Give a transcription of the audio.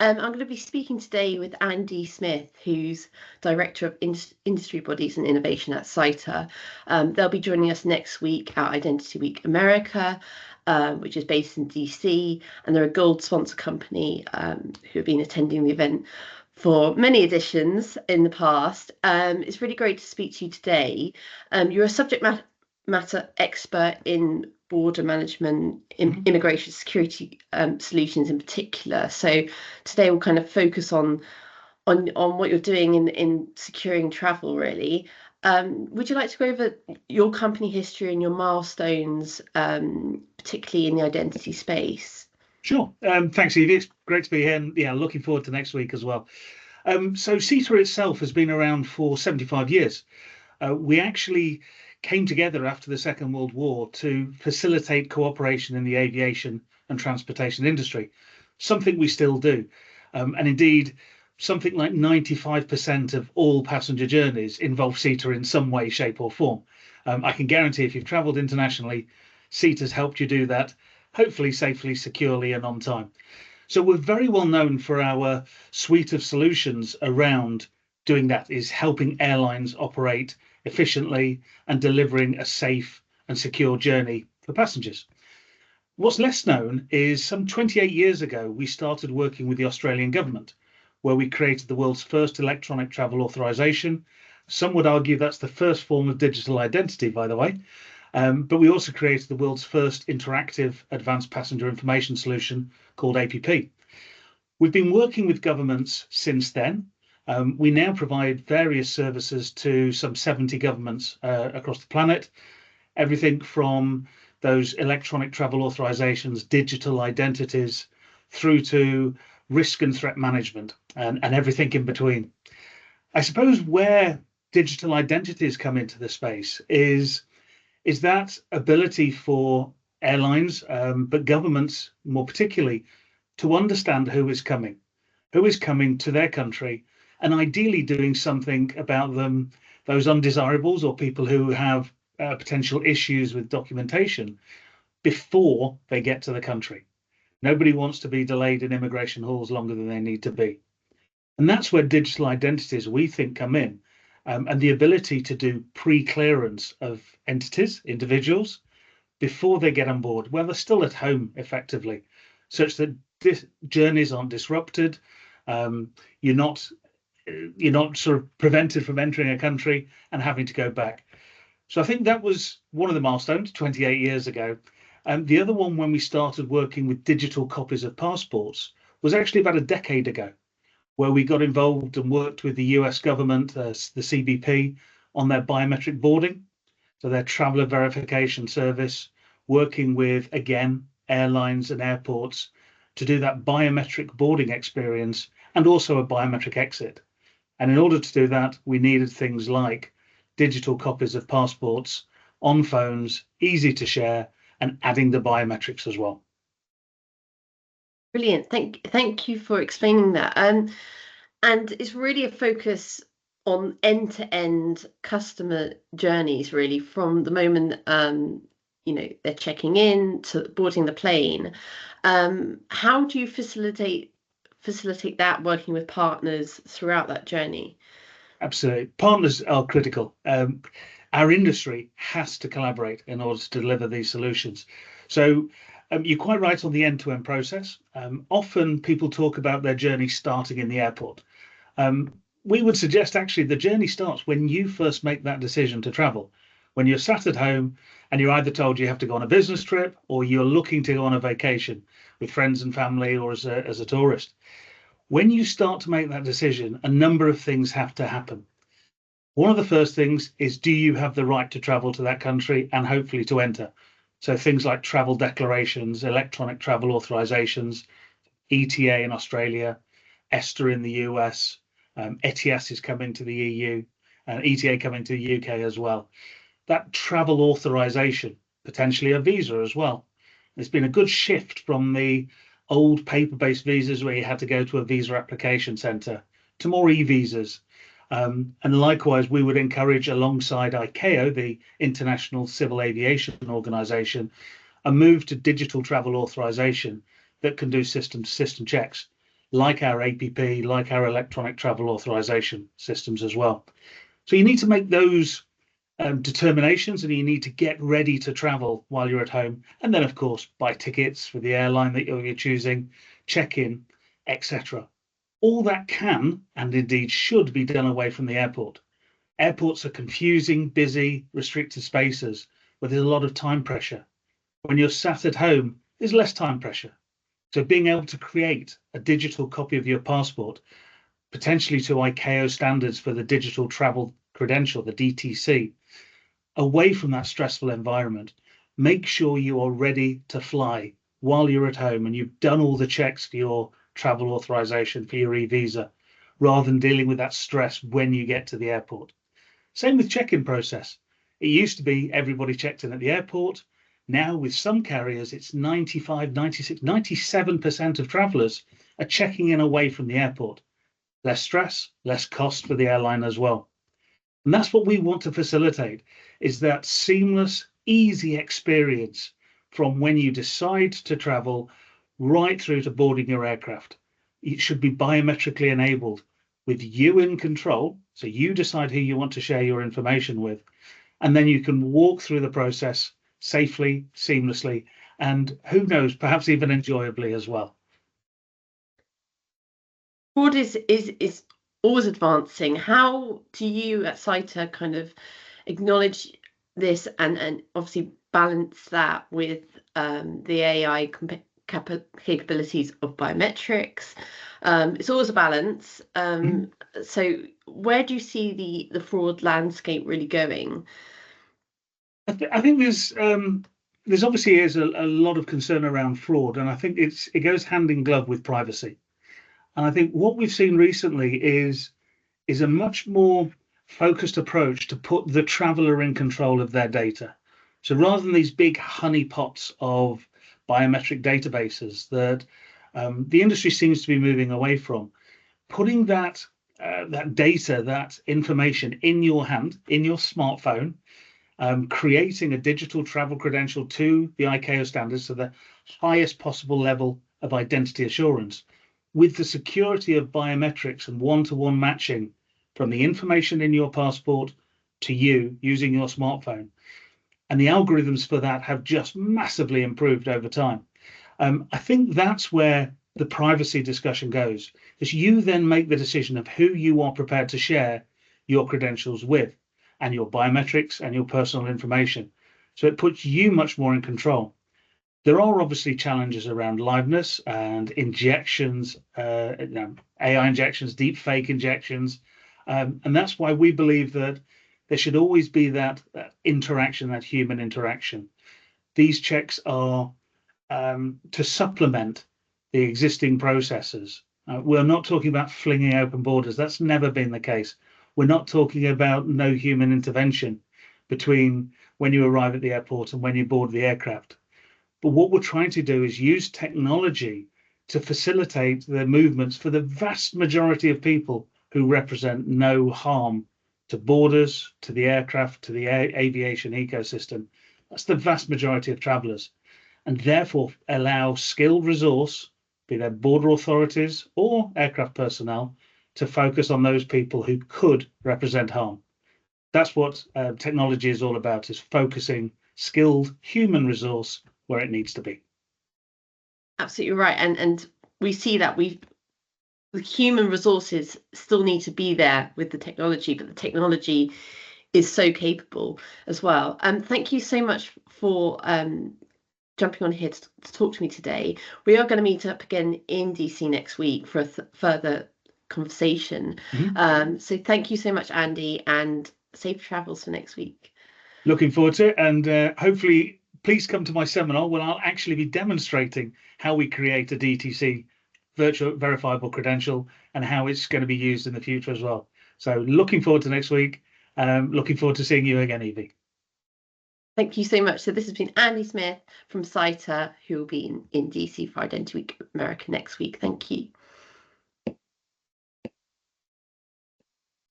I'm going to be speaking today with Andy Smith, who's Director of Industry Bodies and Innovation at SITA. They'll be joining us next week at Identity Week America, which is based in DC, and they're a gold sponsor company who have been attending the event for many editions in the past. It's really great to speak to you today. You're a subject matter expert in border management, immigration security solutions in particular. So today we'll kind of focus on what you're doing in securing travel, really. Would you like to go over your company history and your milestones, particularly in the identity space? Sure. Thanks, Evie. It's great to be here, and looking forward to next week as well. So SITA itself has been around for 75 years. We actually came together after the Second World War to facilitate cooperation in the aviation and transportation industry, something we still do. And indeed, something like 95% of all passenger journeys involve SITA in some way, shape or form. I can guarantee if you've travelled internationally, SITA's helped you do that, hopefully safely, securely and on time. So we're very well known for our suite of solutions around doing that, is helping airlines operate efficiently and delivering a safe and secure journey for passengers. What's less known is some 28 years ago, we started working with the Australian government, where we created the world's first electronic travel authorisation. Some would argue that's the first form of digital identity, by the way. But we also created the world's first interactive advanced passenger information solution called APP. We've been working with governments since then. We now provide various services to some 70 governments across the planet, everything from those electronic travel authorizations, digital identities, through to risk and threat management and everything in between. I suppose where digital identities come into the space is that ability for airlines, but governments more particularly, to understand who is coming to their country, and ideally doing something about them, those undesirables or people who have potential issues with documentation before they get to the country. Nobody wants to be delayed in immigration halls longer than they need to be. And that's where digital identities, we think, come in. And the ability to do pre-clearance of entities, individuals, before they get on board, when they're still at home effectively, such that journeys aren't disrupted. You're not sort of prevented from entering a country and having to go back. So I think that was one of the milestones 28 years ago. The other one, when we started working with digital copies of passports, was actually about a decade ago, where we got involved and worked with the US government, the CBP, on their biometric boarding, so their traveller verification service, working with, again, airlines and airports to do that biometric boarding experience and also a biometric exit. And in order to do that, we needed things like digital copies of passports on phones, easy to share, and adding the biometrics as well. Brilliant. Thank you for explaining that. And it's really a focus on end-to-end customer journeys, really, from the moment they're checking in to boarding the plane. How do you facilitate that working with partners throughout that journey? Absolutely. Partners are critical. Our industry has to collaborate in order to deliver these solutions. So you're quite right on the end-to-end process. Often people talk about their journey starting in the airport. We would suggest actually the journey starts when you first make that decision to travel. When you're sat at home and you're either told you have to go on a business trip or you're looking to go on a vacation with friends and family or as a tourist. When you start to make that decision, a number of things have to happen. One of the first things is, do you have the right to travel to that country and hopefully to enter? So things like travel declarations, electronic travel authorizations, ETA in Australia, ESTA in the US, ETIAS is coming to the EU, and ETA coming to the UK as well. That travel authorization, potentially a visa as well. There's been a good shift from the old paper-based visas where you had to go to a visa application centre to more e-visas. And likewise, we would encourage, alongside ICAO, the International Civil Aviation Organization, a move to digital travel authorization that can do system-to-system checks. like our APP, like our electronic travel authorisation systems as well. So you need to make those determinations, and you need to get ready to travel while you're at home. And then, of course, buy tickets for the airline that you're choosing, check in, etc. All that can and indeed should be done away from the airport. Airports are confusing, busy, restricted spaces where there's a lot of time pressure. When you're sat at home, there's less time pressure. So being able to create a digital copy of your passport, potentially to ICAO standards for the digital travel credential, the DTC, away from that stressful environment, make sure you are ready to fly while you're at home and you've done all the checks for your travel authorization, for your e-visa, rather than dealing with that stress when you get to the airport. Same with check-in process. It used to be everybody checked in at the airport. Now with some carriers, it's 95, 96, 97% of travelers are checking in away from the airport. Less stress, less cost for the airline as well. And that's what we want to facilitate, is that seamless, easy experience from when you decide to travel right through to boarding your aircraft. It should be biometrically enabled with you in control. So you decide who you want to share your information with, and then you can walk through the process safely, seamlessly, and who knows, perhaps even enjoyably as well. Fraud is always advancing. How do you at SITA kind of acknowledge this and obviously balance that with the AI capabilities of biometrics? It's always a balance. So where do you see the fraud landscape really going? I think there's obviously is a lot of concern around fraud, and I think it goes hand in glove with privacy. And I think what we've seen recently is a much more focused approach to put the traveler in control of their data. So rather than these big honeypots of biometric databases that the industry seems to be moving away from, putting that data, that information in your hand, in your smartphone, creating a digital travel credential to the ICAO standards, so the highest possible level of identity assurance, with the security of biometrics and one-to-one matching from the information in your passport to you using your smartphone. And the algorithms for that have just massively improved over time. I think that's where the privacy discussion goes, is you then make the decision of who you are prepared to share your credentials with, and your biometrics and your personal information. So it puts you much more in control. There are obviously challenges around liveness and injections, AI injections, deep fake injections. And that's why we believe that there should always be that interaction, that human interaction. These checks are to supplement the existing processes. We're not talking about flinging open borders. That's never been the case. We're not talking about no human intervention between when you arrive at the airport and when you board the aircraft. But what we're trying to do is use technology to facilitate the movements for the vast majority of people who represent no harm to borders, to the aircraft, to the aviation ecosystem. That's the vast majority of travelers, and therefore allow skilled resource, be they border authorities or aircraft personnel, to focus on those people who could represent harm. That's what technology is all about, is focusing skilled human resource where it needs to be. Absolutely right. And we see that the human resources still need to be there with the technology, but the technology is so capable as well. Thank you so much for jumping on here to talk to me today. We are going to meet up again in DC next week for a further conversation. So thank you so much, Andy, and safe travels for next week. Looking forward to it, and hopefully please come to my seminar where I'll actually be demonstrating how we create a DTC virtual verifiable credential and how it's going to be used in the future as well. So looking forward to next week. Looking forward to seeing you again, Evie. Thank you so much. So this has been Andy Smith from SITA, who will be in DC for Identity Week America next week. Thank you.